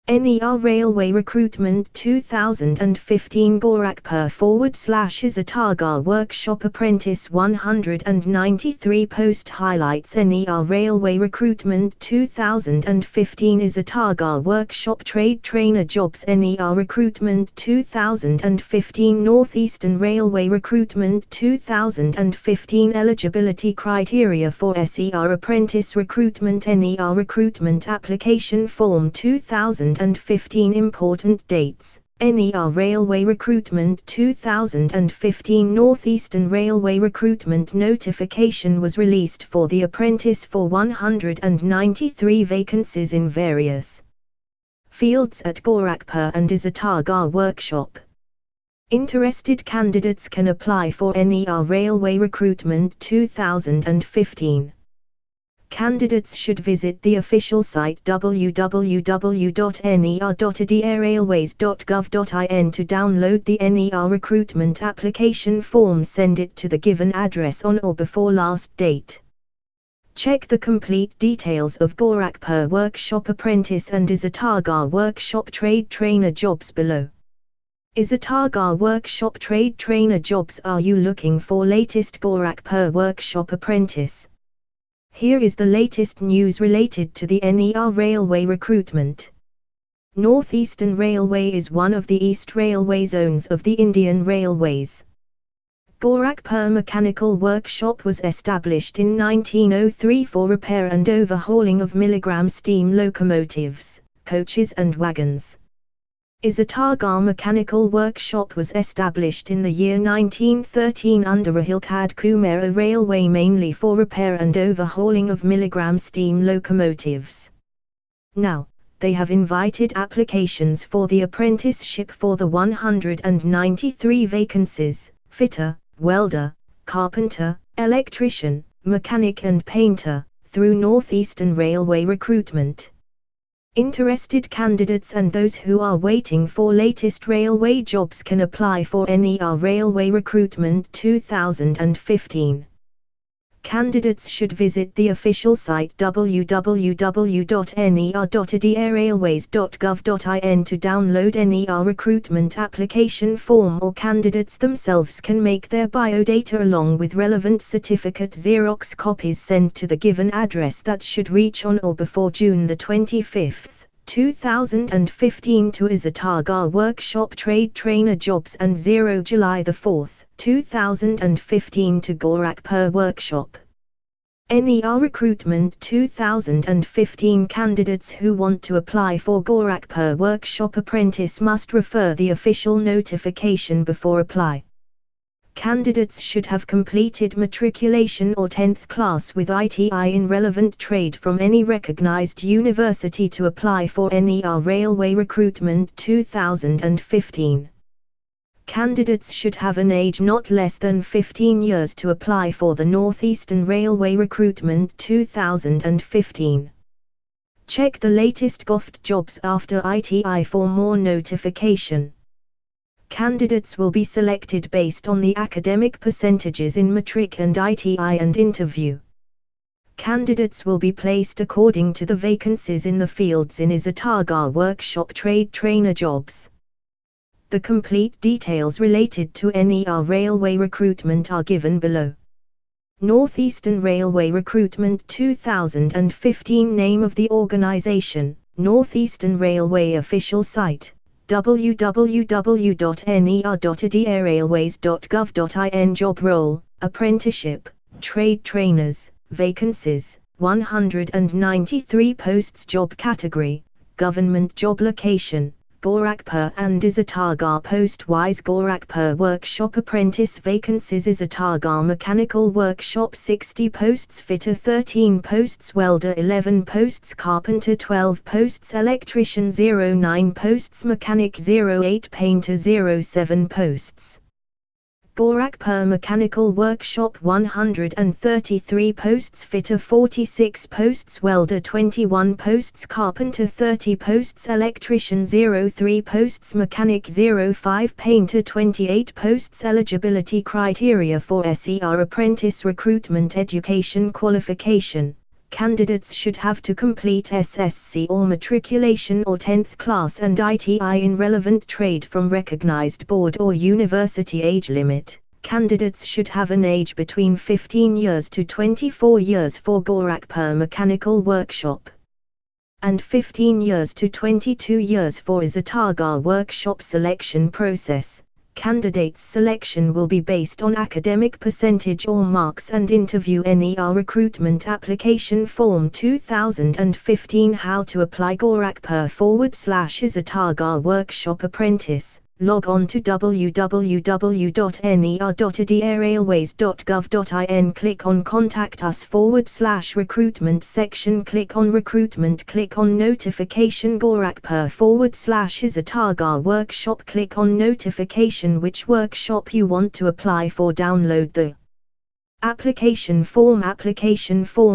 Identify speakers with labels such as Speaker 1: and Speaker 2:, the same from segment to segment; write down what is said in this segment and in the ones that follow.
Speaker 1: NER Railway Recruitment 2015 Gorakhpur /Izatnagar Workshop Apprentice 193 Post Highlights NER Railway Recruitment 2015 Izatnagar Workshop Trade Trainer Jobs NER Recruitment 2015 Northeastern Railway Recruitment 2015 Eligibility Criteria for SER Apprentice Recruitment NER Recruitment Application Form 2015 Important Dates NER Railway Recruitment 2015 Northeastern Railway Recruitment Notification was released for the apprentice for 193 vacancies in various fields at Gorakhpur and Izatnagar Workshop. Interested candidates can apply for NER Railway Recruitment 2015. Candidates should visit the official site www.ner.edarailways.gov.in to download the NER recruitment application form. Send it to the given address on or before last date. Check the complete details of Gorakhpur Workshop Apprentice and Izatnagar Workshop Trade Trainer jobs below. Izatnagar Workshop Trade Trainer jobs. Are you looking for latest Gorakhpur Workshop Apprentice? Here is the latest news related to the NER Railway recruitment. Northeastern Railway is one of the East Railway zones of the Indian Railways. Gorakhpur Mechanical Workshop was established in 1903 for repair and overhauling of milligram steam locomotives, coaches and wagons. Izatnagar Mechanical Workshop was established in the year 1913 under Ahilkad Kumara Railway mainly for repair and overhauling of milligram steam locomotives. Now, they have invited applications for the apprenticeship for the 193 vacancies: fitter, welder, carpenter, electrician, mechanic and painter, through Northeastern Railway Recruitment. Interested candidates and those who are waiting for latest railway jobs can apply for NER Railway Recruitment 2015. Candidates should visit the official site www.ner.edarailways.gov.in to download NER recruitment application form, or candidates themselves can make their biodata along with relevant certificate Xerox copies sent to the given address that should reach on or before June 25, 2015 to Izatnagar Workshop Trade Trainer Jobs and 0 July 4, 2015 to Gorakhpur Workshop. NER Recruitment 2015 candidates who want to apply for Gorakhpur Workshop Apprentice must refer the official notification before apply. Candidates should have completed matriculation or 10th class with ITI in relevant trade from any recognized university to apply for NER Railway Recruitment 2015. Candidates should have an age not less than 15 years to apply for the Northeastern Railway Recruitment 2015. Check the latest GOFT jobs after ITI for more notification. Candidates will be selected based on the academic percentages in matric and ITI and interview. Candidates will be placed according to the vacancies in the fields in Izatnagar Workshop Trade Trainer jobs. The complete details related to NER Railway Recruitment are given below. Northeastern Railway Recruitment 2015 Name of the organization, Northeastern Railway Official Site, www.ner.edarailways.gov.in Job Role, Apprenticeship, Trade Trainers, Vacancies, 193 Posts Job Category, Government Job Location, Gorakhpur and Izatnagar Post-wise Gorakhpur Workshop Apprentice Vacancies Izatnagar Mechanical Workshop 60 posts Fitter 13 posts Welder 11 posts Carpenter 12 posts Electrician 09 posts Mechanic 08 Painter 07 posts. Gorakhpur Mechanical Workshop 133 posts Fitter 46 posts Welder 21 posts Carpenter 30 posts Electrician 03 posts Mechanic 05 Painter 28 posts Eligibility Criteria for SER Apprentice Recruitment Education Qualification. Candidates should have to complete SSC or matriculation or 10th class and ITI in relevant trade from recognized board or university. Age limit. Candidates should have an age between 15 years to 24 years for Gorakhpur Mechanical Workshop and 15 years to 22 years for Izatnagar Workshop. Selection process. Candidates' selection will be based on academic percentage or marks and interview. NER Recruitment Application Form 2015. How to apply. Gorakhpur/Izatnagar Workshop Apprentice. Log on to www.ner.idarailways.gov.in. Click on Contact Us/Recruitment section. Click on Recruitment. Click on Notification. Gorakhpur/Izatnagar Workshop. Click on Notification which workshop you want to apply for. Download the application form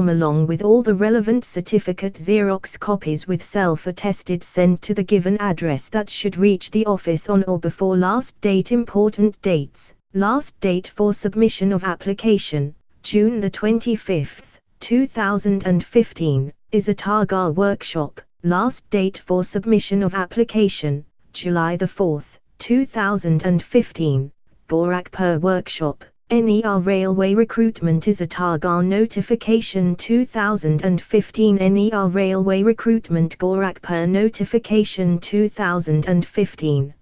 Speaker 1: along with all the relevant certificate Xerox copies with self-attested sent to the given address that should reach the office on or before last date. Important dates. Last date for submission of application, June the 25th, 2015, Izatnagar Workshop. Last date for submission of application, July the 4th, 2015, Gorakhpur Workshop. NER Railway Recruitment Izatnagar Notification 2015. NER Railway Recruitment Gorakhpur Notification 2015.